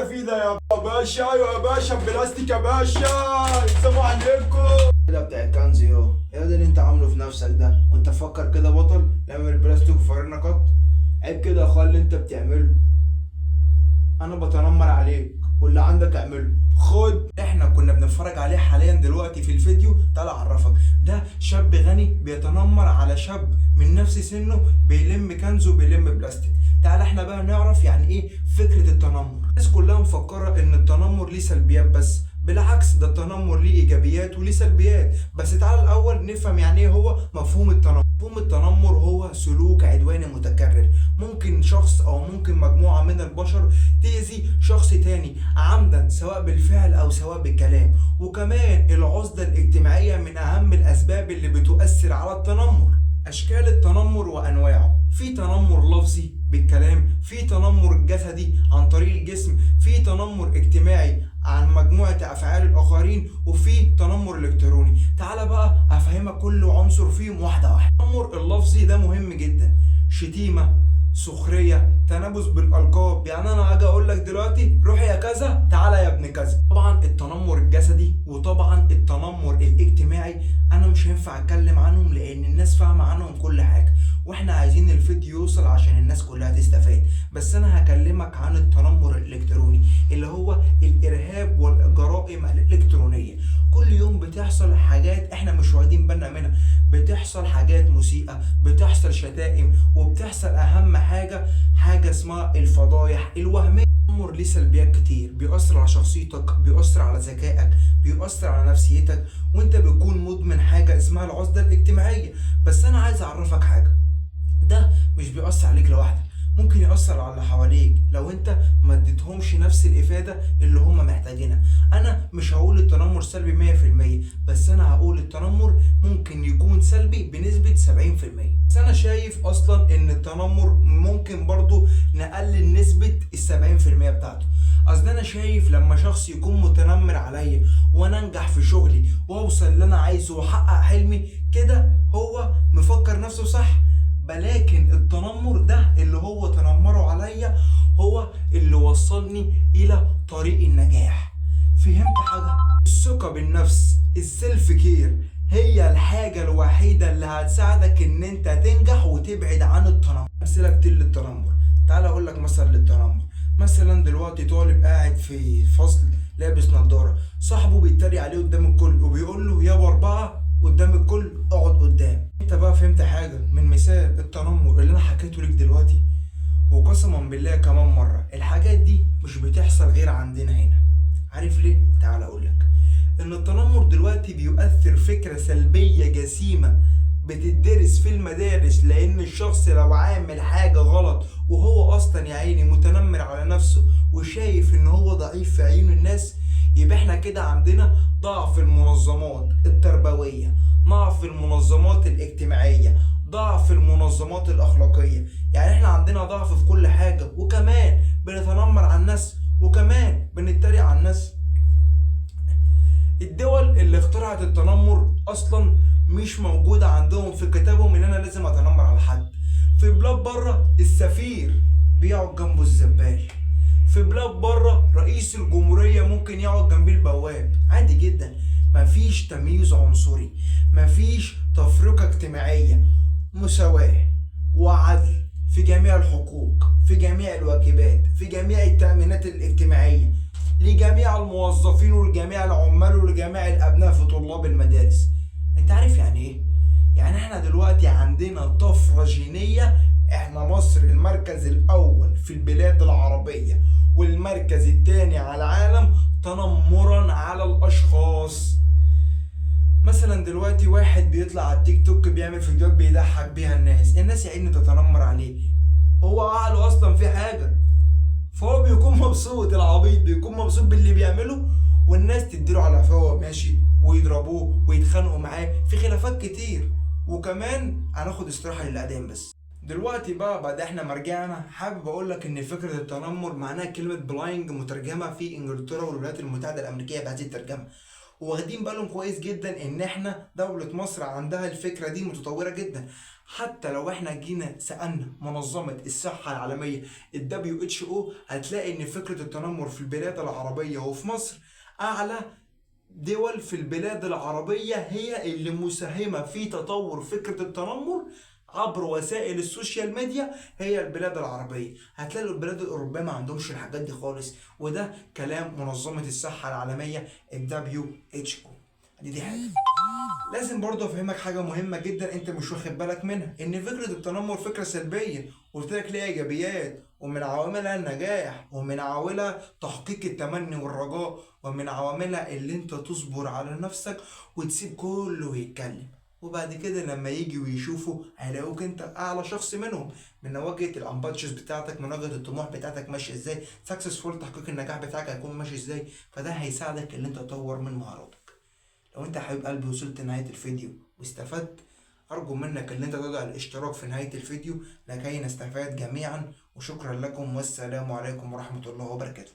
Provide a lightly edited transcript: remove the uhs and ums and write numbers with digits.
فيه ده يا باشا؟ ايوه يا باشا، بلاستيك يا باشا. السلام عليكم. كده بتاع الكنز ايه ده اللي انت عامله في نفسك ده؟ وانت فكر كده بطل نعمل البلاستيك وفرنا قط؟ عيب كده يا اخويا اللي انت بتعمله. انا بتنمر عليك واللي عندك اعمله. خد. احنا كنا بنتفرج عليه حاليا دلوقتي في الفيديو. تعال اعرفك، ده شاب غني بيتنمر على شاب من نفس سنه بيلم كنز وبيلم بلاستيك. تعال احنا بقى نعرف يعني ايه فكرة التنمر. الناس كلها مفكرة ان التنمر ليه سلبيات، بس بالعكس ده التنمر ليه ايجابيات وليه سلبيات. بس تعال الاول نفهم يعني ايه هو مفهوم التنمر. مفهوم التنمر هو سلوك عدواني متكرر. ممكن شخص او ممكن مجموعة من البشر تأذي شخص تاني عمدا، سواء بالفعل او سواء بالكلام. وكمان العزلة الاجتماعية من اهم الاسباب اللي بتؤثر على التنمر. اشكال التنمر وانواعه: في تنمر لفظي بالكلام، في تنمر جسدي عن طريق الجسم، في تنمر اجتماعي عن مجموعة افعال الاخرين، وفي تنمر الكتروني. تعال بقى افهمك كل عنصر فيهم واحدة واحدة. التنمر اللفظي ده مهم جدا: شتيمة، سخرية، تنابز بالألقاب. يعني أنا أجي أقول لك دلوقتي روح يا كذا، تعالى يا ابن كذا. طبعا التنمر الجسدي وطبعا التنمر الاجتماعي أنا مش هينفع أتكلم عنهم لأن الناس فاهمة عنهم كل حاجة، وإحنا عايزين الفيديو يوصل عشان الناس كلها تستفاد. بس أنا هكلمك عن التنمر الإلكتروني اللي هو الإرهاب والجرائم الإلكترونية. كل يوم بتحصل حاجات إحنا مش واخدين بالنا منها، بتحصل حاجات مسيئة، بتحصل شتائم، وبتحصل أهم حاجة اسمها الفضايح الوهمية. التنمر ليه سلبيات كتير، بيأثر على شخصيتك، بيأثر على ذكائك، بيأثر على نفسيتك، وانت بتكون مدمن حاجة اسمها العزلة الاجتماعية. بس انا عايز اعرفك حاجة: ده مش بيأثر عليك لوحدك، ممكن يأثر على اللي حواليك لو انت ما اديتهمش نفس الإفادة اللي هم محتاجينها. انا مش هقول التنمر سلبي 100%، بس انا هقول التنمر ممكن يكون سلبي بنسبة 70%. بس انا شايف اصلا ان التنمر ممكن برضو نقلل نسبة 70% بتاعته. اصل انا شايف لما شخص يكون متنمر عليا وانا انجح في شغلي واوصل اللي انا عايزه واحقق حلمي، كده هو مفكر نفسه صح. ولكن التنمر ده اللي هو تنمره عليا هو اللي وصلني الى طريق النجاح. فهمت حاجة؟ الثقة بالنفس، السيلف كير، هي الحاجة الوحيدة اللي هتساعدك ان انت تنجح وتبعد عن التنمر. امثلة كتير للتنمر. تعال اقول لك مثلا للتنمر. مثلا دلوقتي طالب قاعد في فصل لابس نظارة، صاحبه بيتريق عليه قدام الكل وبيقول له يا ب4 قدام الكل اقعد قدام. انت بقى فهمت حاجة من مثال التنمر اللي انا حكيته لك دلوقتي؟ وقسما بالله كمان مرة الحاجات دي مش بتحصل غير عندنا هنا. عارف ليه؟ تعال اقولك. ان التنمر دلوقتي بيؤثر فكرة سلبية جسيمة بتدرس في المدارس، لان الشخص لو عامل حاجة غلط وهو اصلا يا عيني متنمر على نفسه وشايف ان هو ضعيف في عيون الناس، يبقى احنا كده عندنا ضعف المنظمات التربوية، ضعف المنظمات الاجتماعية، ضعف المنظمات الأخلاقية. يعني احنا عندنا ضعف في كل حاجة، وكمان بنتنمر على الناس، وكمان بنتريق على الناس. الدول اللي اخترعت التنمر أصلا مش موجودة عندهم في كتابهم إن أنا لازم أتنمر على حد. في بلاد بره السفير بيقعد جنبه الزبال، في بلاد بره رئيس الجمهورية ممكن يقعد جنبيه البواب عادي جدا. مفيش تمييز عنصري، مفيش تفرقة اجتماعية، مساواة وعدل في جميع الحقوق، في جميع الواجبات، في جميع التأمينات الاجتماعية، لجميع الموظفين ولجميع العمال ولجميع الأبناء في طلاب المدارس. انت عارف يعني ايه؟ يعني احنا دلوقتي عندنا طفرة جينية. احنا مصر المركز الأول في البلاد العربية والمركز الثاني على العالم تنمرا على الأشخاص. مثلا دلوقتي واحد بيطلع على التيك توك بيعمل فيديوهات بيضحك بيها الناس يا عيني تتنمر عليه، هو عقله اصلا في حاجة، فهو بيكون مبسوط. العبيط بيكون مبسوط باللي بيعمله، والناس تديله على فهو ماشي ويضربوه ويتخانقوا معاه في خلافات كتير. وكمان هناخد استراحة للأذان. بس دلوقتي بقى بعد احنا ما رجعنا، حابب اقول لك ان فكرة التنمر معناها كلمة بلاينج مترجمة في انجلترا والولايات المتحدة الامريكية بهذه الترجمة، واخدين بالهم كويس جدا ان احنا دولة مصر عندها الفكرة دي متطورة جدا. حتى لو احنا جينا سألنا منظمة الصحة العالمية ال WHO، هتلاقي ان فكرة التنمر في البلاد العربية وفي مصر اعلى دول في البلاد العربية هي اللي مساهمة في تطور فكرة التنمر عبر وسائل السوشيال ميديا. هي البلاد العربية. هتلاقي البلاد الأوروبية ما عندهمش الحاجات دي خالص، وده كلام منظمة الصحة العالمية ال WHO. دي حاجة. لازم برضه افهمك حاجه مهمه جدا انت مش واخد بالك منها، ان فكره التنمر فكره سلبيه. قلت لك ليها ايجابيات، ومن عواملها النجاح، ومن عواملها تحقيق التمني والرجاء، ومن عواملها اللي انت تصبر على نفسك وتسيب كله يتكلم، وبعد كده لما يجي ويشوفوا هيلاقوك انت اعلى شخص منهم، من واجهه الامباتشز بتاعتك، من واجهه الطموح بتاعتك ماشيه ازاي، سكسسفول تحقيق النجاح بتاعك هيكون ماشي ازاي. فده هيساعدك ان انت تطور من مهاراتك. لو انت حبيب قلبي وصلت نهاية الفيديو واستفدت، ارجو منك ان انت تضع الاشتراك في نهاية الفيديو لكي نستفاد جميعا. وشكرا لكم، والسلام عليكم ورحمة الله وبركاته.